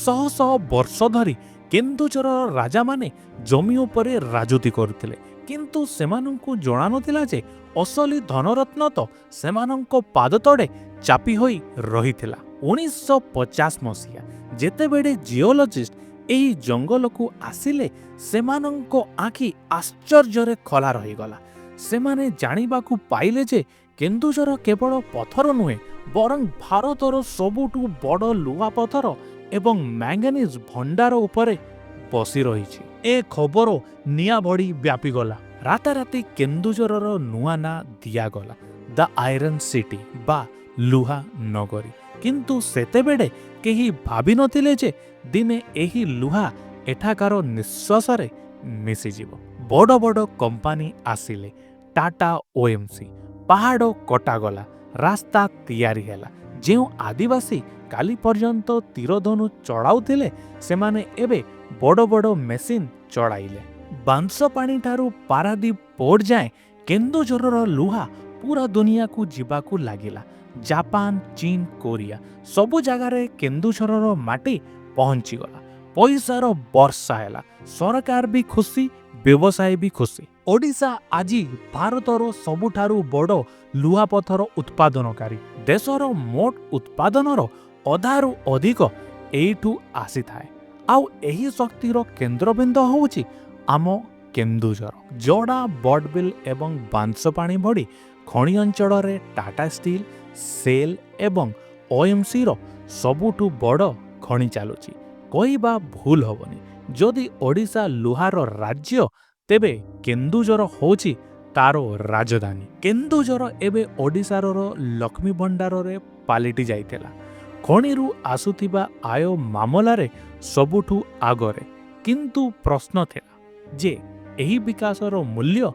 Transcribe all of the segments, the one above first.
ଶହ ଶହ ବର୍ଷ ଧରି କେନ୍ଦୁଝର ରାଜାମାନେ ଜମି ଉପରେ ରାଜୁତି କରୁଥିଲେ, କିନ୍ତୁ ସେମାନଙ୍କୁ ଜଣାନଥିଲା ଯେ ଅସଲି ଧନରତ୍ନ ତ ସେମାନଙ୍କ ପାଦ ତଳେ ଚାପି ହୋଇ ରହିଥିଲା। 1950 ମସିହା ଯେତେବେଳେ ଜିଓଲୋଜିଷ୍ଟ ଏହି ଜଙ୍ଗଲକୁ ଆସିଲେ, ସେମାନଙ୍କ ଆଖି ଆଶ୍ଚର୍ଯ୍ୟରେ ଖୋଲା ରହିଗଲା। ସେମାନେ ଜାଣିବାକୁ ପାଇଲେ ଯେ କେନ୍ଦୁଝର କେବଳ ପଥର ନୁହେଁ, ବରଂ ଭାରତର ସବୁଠୁ ବଡ଼ ଲୁହା ପଥର ଏବଂ ମ୍ୟାଙ୍ଗନିଜ୍ ଭଣ୍ଡାର ଉପରେ ବସି ରହିଛି। ଏ ଖବର ନିଆଁ ଭଳି ବ୍ୟାପିଗଲା। ରାତାରାତି କେନ୍ଦୁଝରର ନୂଆ ନାଁ ଦିଆଗଲା ଦ ଆଇରନ୍ ସିଟି ବା ଲୁହା ନଗରୀ। କିନ୍ତୁ ସେତେବେଳେ କେହି ଭାବିନଥିଲେ ଯେ ଦିନେ ଏହି ଲୁହା ଏଠାକାର ନିଶ୍ୱାସରେ ମିଶିଯିବ। ବଡ଼ ବଡ଼ କମ୍ପାନୀ ଆସିଲେ, ଟାଟା ଓଏମ୍ସି। ପାହାଡ଼ କଟାଗଲା, ରାସ୍ତା ତିଆରି ହେଲା। ଯେଉଁ ଆଦିବାସୀ କାଲି ପର୍ଯ୍ୟନ୍ତ ତୀରଧନୁ ଚଳାଉଥିଲେ, ସେମାନେ ଏବେ ବଡ଼ ବଡ଼ ମେସିନ୍ ଚଳାଇଲେ। ବାଂଶପାଣିଠାରୁ ପାରାଦୀପ ପୋର୍ଟ ଯାଏଁ କେନ୍ଦୁଝରର ଲୁହା ପୁରା ଦୁନିଆକୁ ଯିବାକୁ ଲାଗିଲା। ଜାପାନ, ଚୀନ, କୋରିଆ ସବୁ ଜାଗାରେ କେନ୍ଦୁଝରର ମାଟି ପହଞ୍ଚିଗଲା। ପଇସାର ବର୍ଷା ହେଲା। ସରକାର ବି ଖୁସି, ବ୍ୟବସାୟୀ ବି ଖୁସି। ଓଡ଼ିଶା ଆଜି ଭାରତର ସବୁଠାରୁ ବଡ଼ ଲୁହାପଥର ଉତ୍ପାଦନକାରୀ। ଦେଶର ମୋଟ ଉତ୍ପାଦନର ଅଧାରୁ ଅଧିକ ଏଇଠୁ ଆସିଥାଏ। ଆଉ ଏହି ଶକ୍ତିର କେନ୍ଦ୍ରବିନ୍ଦୁ ହେଉଛି ଆମ କେନ୍ଦୁଝର। ଯୋଡ଼ା, ବଡ଼ବିଲ ଏବଂ ବାଂଶପାଣି ଭଳି ଖଣି ଅଞ୍ଚଳରେ ଟାଟା ଷ୍ଟିଲ୍, ସେଲ୍ ଏବଂ ଓଏମ୍ସିର ସବୁଠୁ ବଡ଼ ଖଣି ଚାଲୁଛି। କହିବା ଭୁଲ ହେବନି, ଯଦି ଓଡ଼ିଶା ଲୁହାର ରାଜ୍ୟ, ତେବେ କେନ୍ଦୁଝର ହେଉଛି ତାର ରାଜଧାନୀ। କେନ୍ଦୁଝର ଏବେ ଓଡ଼ିଶାର ଲକ୍ଷ୍ମୀ ଭଣ୍ଡାରରେ ପାଲିଟି ଯାଇଥିଲା। ଖଣିରୁ ଆସୁଥିବା ଆୟ ମାମଲାରେ ସବୁଠୁ ଆଗରେ। କିନ୍ତୁ ପ୍ରଶ୍ନ ଥିଲା ଯେ ଏହି ବିକାଶର ମୂଲ୍ୟ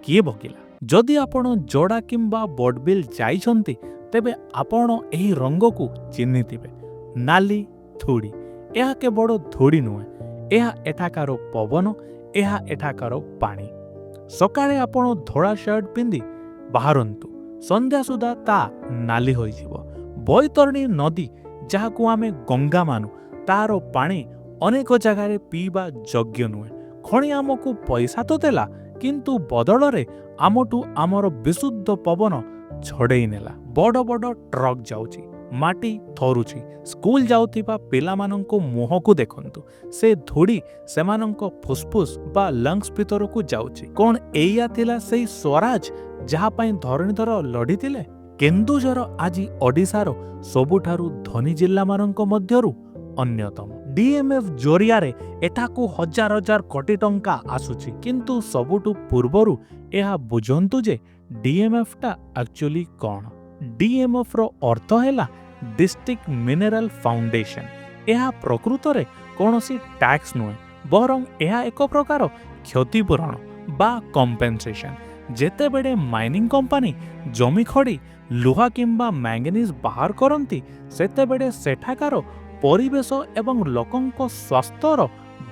କିଏ ଭୋଗିଲା? ଯଦି ଆପଣ ଯୋଡ଼ା କିମ୍ବା ବଡ଼ବିଲ ଯାଇଛନ୍ତି, ତେବେ ଆପଣ ଏହି ରଙ୍ଗକୁ ଚିହ୍ନିଥିବେ। ନାଲି ଧୂଳି। ଏହା କେବଳ ଧୂଳି ନୁହେଁ, ଏହା ଏଠାକାର ପବନ, ଏହା ଏଠାକାର ପାଣି। ସକାଳେ ଆପଣ ଧଳା ସାର୍ଟ ପିନ୍ଧି ବାହାରନ୍ତୁ, ସନ୍ଧ୍ୟା ସୁଦ୍ଧା ତା ନାଲି ହୋଇଯିବ। ବୈତରଣୀ ନଦୀ, ଯାହାକୁ ଆମେ ଗଙ୍ଗା ମାନୁ, ତାର ପାଣି ଅନେକ ଜାଗାରେ ପିଇବା ଯୋଗ୍ୟ ନୁହେଁ। ଖଣି ଆମକୁ ପଇସା ତ ଦେଲା, କିନ୍ତୁ ବଦଳରେ ଆମଠୁ ଆମର ବିଶୁଦ୍ଧ ପବନ ଛଡ଼େଇ ନେଲା। ବଡ଼ ବଡ଼ ଟ୍ରକ୍ ଯାଉଛି, ମାଟି ଥରୁଛି। ସ୍କୁଲ ଯାଉଥିବା ପିଲାମାନଙ୍କ ମୁହଁକୁ ଦେଖନ୍ତୁ, ସେ ଧୂଳି ସେମାନଙ୍କ ଫୁସ୍ଫୁସ୍ ବା ଲଙ୍ଗ୍ସ ଭିତରକୁ ଯାଉଛି। କ'ଣ ଏଇଆ ଥିଲା ସେଇ ସ୍ୱରାଜ ଯାହା ପାଇଁ ଧରଣୀଧର ଲଢ଼ିଥିଲେ? କେନ୍ଦୁଝର ଆଜି ଓଡ଼ିଶାର ସବୁଠାରୁ ଧନୀ ଜିଲ୍ଲାମାନଙ୍କ ମଧ୍ୟରୁ ଅନ୍ୟତମ। ଡିଏମ୍ଏଫ୍ ଜରିଆରେ ଏଠାକୁ ହଜାର ହଜାର କୋଟି ଟଙ୍କା ଆସୁଛି। କିନ୍ତୁ ସବୁଠୁ ପୂର୍ବରୁ ଏହା ବୁଝନ୍ତୁ ଯେ ଡିଏମ୍ଏଫ୍ଟା ଆକ୍ଚୁଆଲି କ'ଣ? ଡିଏମ୍ଏଫ୍ର ଅର୍ଥ ହେଲା ଡିଷ୍ଟ୍ରିକ୍ଟ ମିନେରାଲ ଫାଉଣ୍ଡେସନ। ଏହା ପ୍ରକୃତରେ କୌଣସି ଟ୍ୟାକ୍ସ ନୁହେଁ, ବରଂ ଏହା ଏକ ପ୍ରକାର କ୍ଷତିପୂରଣ ବା କମ୍ପେନସେସନ। ଯେତେବେଳେ ମାଇନିଂ କମ୍ପାନୀ ଜମି ଖୋଳି ଲୁହା କିମ୍ବା ମ୍ୟାଙ୍ଗନିଜ୍ ବାହାର କରନ୍ତି, ସେତେବେଳେ ସେଠାକାର ପରିବେଶ ଏବଂ ଲୋକଙ୍କ ସ୍ୱାସ୍ଥ୍ୟର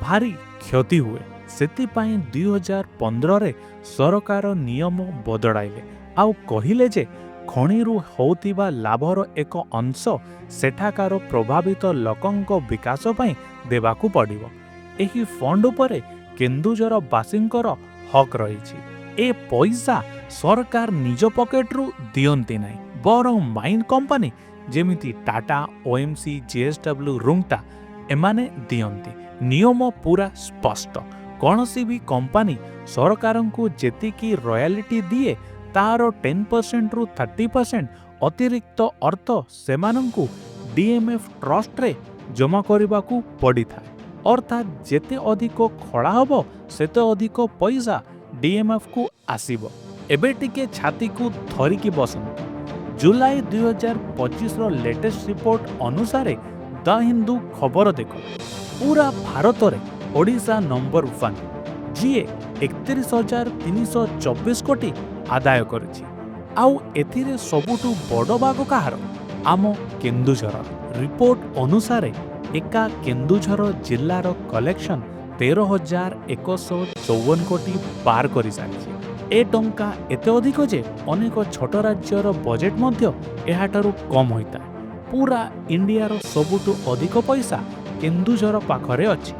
ଭାରି କ୍ଷତି ହୁଏ। ସେଥିପାଇଁ 2015ରେ ସରକାର ନିୟମ ବଦଳାଇଲେ ଆଉ କହିଲେ ଯେ ଖଣିରୁ ହେଉଥିବା ଲାଭର ଏକ ଅଂଶ ସେଠାକାର ପ୍ରଭାବିତ ଲୋକଙ୍କ ବିକାଶ ପାଇଁ ଦେବାକୁ ପଡ଼ିବ। ଏହି ଫଣ୍ଡ ଉପରେ କେନ୍ଦୁଝରବାସୀଙ୍କର ହକ୍ ରହିଛି। ଏ ପଇସା ସରକାର ନିଜ ପକେଟରୁ ଦିଅନ୍ତି ନାହିଁ, ବରଂ ମାଇନ୍ କମ୍ପାନୀ ଯେମିତି ଟାଟା, ଓଏମ୍ସି, ଜେଏସ୍ଡବ୍ଲ୍ୟୁ, ରୁଙ୍ଗଟା ଏମାନେ ଦିଅନ୍ତି। ନିୟମ ପୁରା ସ୍ପଷ୍ଟ। କୌଣସି ବି କମ୍ପାନୀ ସରକାରଙ୍କୁ ଯେତିକି ରୟାଲିଟି ଦିଏ, ତାହାର 10%ରୁ 30% ଅତିରିକ୍ତ ଅର୍ଥ ସେମାନଙ୍କୁ ଡିଏମ୍ଏଫ୍ ଟ୍ରଷ୍ଟରେ ଜମା କରିବାକୁ ପଡ଼ିଥାଏ। ଅର୍ଥାତ୍ ଯେତେ ଅଧିକ ଖୋଳା ହେବ, ସେତେ ଅଧିକ ପଇସା ଡିଏମ୍ଏଫ୍କୁ ଆସିବ। ଏବେ ଟିକେ ଛାତିକୁ ଧରିକି ବସନ୍ତୁ। ଜୁଲାଇ 2025ର ଲେଟେଷ୍ଟ ରିପୋର୍ଟ ଅନୁସାରେ ଦ ହିନ୍ଦୁ ଖବର ଦେଖ, ପୁରା ଭାରତରେ ଓଡ଼ିଶା ନମ୍ବର 1, ଯିଏ 31,324 କୋଟି ଆଦାୟ କରିଛି। ଆଉ ଏଥିରେ ସବୁଠୁ ବଡ଼ ଭାଗ କାହାର? ଆମ କେନ୍ଦୁଝର। ରିପୋର୍ଟ ଅନୁସାରେ ଏକା କେନ୍ଦୁଝର ଜିଲ୍ଲାର କଲେକ୍ସନ 13,154 କୋଟି ପାର କରିସାରିଛି। ଏ ଟଙ୍କା ଏତେ ଅଧିକ ଯେ ଅନେକ ଛୋଟ ରାଜ୍ୟର ବଜେଟ୍ ମଧ୍ୟ ଏହାଠାରୁ କମ୍ ହୋଇଥାଏ। ପୁରା ଇଣ୍ଡିଆର ସବୁଠୁ ଅଧିକ ପଇସା କେନ୍ଦୁଝର ପାଖରେ ଅଛି।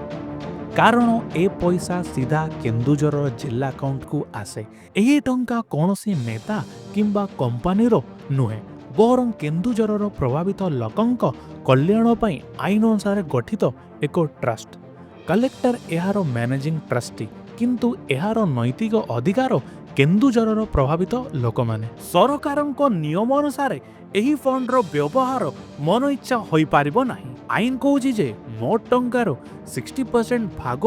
କାରଣ ଏ ପଇସା ସିଧା କେନ୍ଦୁଝର ଜିଲ୍ଲା ଆକାଉଣ୍ଟକୁ ଆସେ। ଏହି ଟଙ୍କା କୌଣସି ନେତା କିମ୍ବା କମ୍ପାନୀର ନୁହେଁ, ବରଂ କେନ୍ଦୁଝରର ପ୍ରଭାବିତ ଲୋକଙ୍କ କଲ୍ୟାଣ ପାଇଁ ଆଇନ ଅନୁସାରେ ଗଠିତ ଏକ ଟ୍ରଷ୍ଟ। କଲେକ୍ଟର ଏହାର ମ୍ୟାନେଜିଂ ଟ୍ରଷ୍ଟି, କିନ୍ତୁ ଏହାର ନୈତିକ ଅଧିକାର କେନ୍ଦୁଝରର ପ୍ରଭାବିତ ଲୋକମାନେ। ସରକାରଙ୍କ ନିୟମ ଅନୁସାରେ ଏହି ଫଣ୍ଡର ବ୍ୟବହାର ମନ ଇଚ୍ଛା ହୋଇପାରିବ ନାହିଁ। ଆଇନ କହୁଛି ଯେ ମୋଟ ଟଙ୍କାର 60% ଭାଗ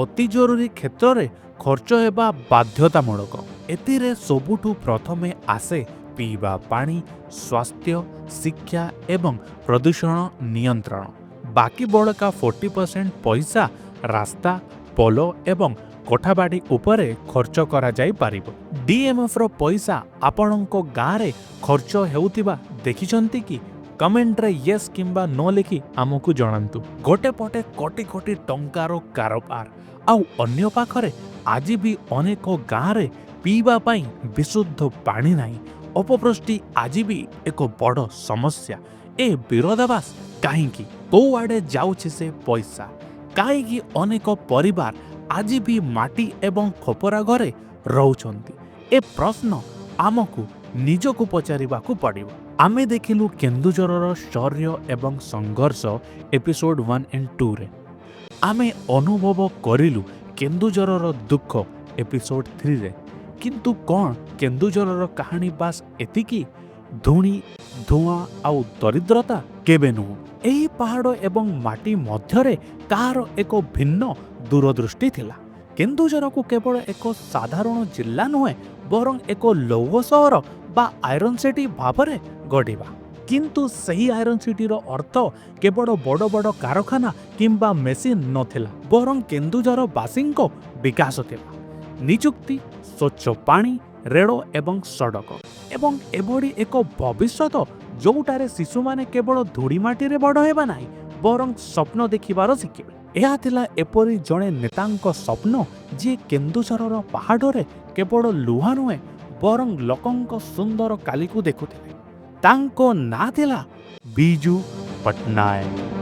ଅତି ଜରୁରୀ କ୍ଷେତ୍ରରେ ଖର୍ଚ୍ଚ ହେବା ବାଧ୍ୟତାମୂଳକ। ଏଥିରେ ସବୁଠୁ ପ୍ରଥମେ ଆସେ ପିଇବା ପାଣି, ସ୍ୱାସ୍ଥ୍ୟ, ଶିକ୍ଷା ଏବଂ ପ୍ରଦୂଷଣ ନିୟନ୍ତ୍ରଣ। ବାକି ବଳକା 40% ପଇସା ରାସ୍ତା, ପୋଲ ଏବଂ କୋଠାବାଡ଼ି ଉପରେ ଖର୍ଚ୍ଚ କରାଯାଇପାରିବ। DMFର ପଇସା ଆପଣଙ୍କ ଗାଁରେ ଖର୍ଚ୍ଚ ହେଉଥିବା ଦେଖିଛନ୍ତି କି? କମେଣ୍ଟରେ ୟେସ୍ କିମ୍ବା ନୋ ଲେଖି ଆମକୁ ଜଣାନ୍ତୁ। ଗୋଟେ ପଟେ କୋଟି କୋଟି ଟଙ୍କାର କାରବାର, ଆଉ ଅନ୍ୟ ପାଖରେ ଆଜି ବି ଅନେକ ଗାଁରେ ପିଇବା ପାଇଁ ବିଶୁଦ୍ଧ ପାଣି ନାହିଁ। ଅପବୃଷ୍ଟି ଆଜି ବି ଏକ ବଡ଼ ସମସ୍ୟା। ଏ ବିରୋଧାଭାସ କାହିଁକି? କୋଉଆଡ଼େ ଯାଉଛି ସେ ପଇସା? କାହିଁକି ଅନେକ ପରିବାର ଆଜି ବି ମାଟି ଏବଂ ଖପରା ଘରେ ରହୁଛନ୍ତି? ଏ ପ୍ରଶ୍ନ ଆମକୁ ନିଜକୁ ପଚାରିବାକୁ ପଡ଼ିବ। ଆମେ ଦେଖିଲୁ କେନ୍ଦୁଝରର ଶୌର୍ଯ୍ୟ ଏବଂ ସଂଘର୍ଷ ଏପିସୋଡ 1 and 2ରେ। ଆମେ ଅନୁଭବ କରିଲୁ କେନ୍ଦୁଝରର ଦୁଃଖ ଏପିସୋଡ 3ରେ। କିନ୍ତୁ କ'ଣ କେନ୍ଦୁଝରର କାହାଣୀ ବାସ୍ ଏତିକି? ଧୂଳି, ଧୂଆଁ ଆଉ ଦରିଦ୍ରତା କେବେ ନୁହଁ। ଏହି ପାହାଡ଼ ଏବଂ ମାଟି ମଧ୍ୟରେ କାହାର ଏକ ଭିନ୍ନ ଦୂରଦୃଷ୍ଟି ଥିଲା। କେନ୍ଦୁଝରକୁ କେବଳ ଏକ ସାଧାରଣ ଜିଲ୍ଲା ନୁହେଁ, ବରଂ ଏକ ଲୌହ ସହର ବା ଆଇରନ୍ ସିଟି ଭାବରେ ଗଢ଼ିବା। କିନ୍ତୁ ସେହି ଆଇରନ୍ ସିଟିର ଅର୍ଥ କେବଳ ବଡ଼ ବଡ଼ କାରଖାନା କିମ୍ବା ମେସିନ୍ ନଥିଲା, ବରଂ କେନ୍ଦୁଝରବାସୀଙ୍କ ବିକାଶ ଥିଲା। ନିଯୁକ୍ତି, ସ୍ୱଚ୍ଛ ପାଣି, ରେଳ ଏବଂ ସଡ଼କ, ଏବଂ ଏଭଳି ଏକ ଭବିଷ୍ୟତ ଯେଉଁଠାରେ ଶିଶୁମାନେ କେବଳ ଧୂଳିମାଟିରେ ବଡ଼ ହେବା ନାହିଁ, ବରଂ ସ୍ୱପ୍ନ ଦେଖିବାର ଶିଖିବେ। ଏହା ଥିଲା ଏପରି ଜଣେ ନେତାଙ୍କ ସ୍ୱପ୍ନ ଯିଏ କେନ୍ଦୁଝରର ପାହାଡ଼ରେ କେବଳ ଲୁହା ନୁହେଁ, ବରଂ ଲୋକଙ୍କ ସୁନ୍ଦର କାଲିକୁ ଦେଖୁଥିଲେ। ତାଙ୍କ ନାଁ ଥିଲା ବିଜୁ ପଟ୍ଟନାୟକ।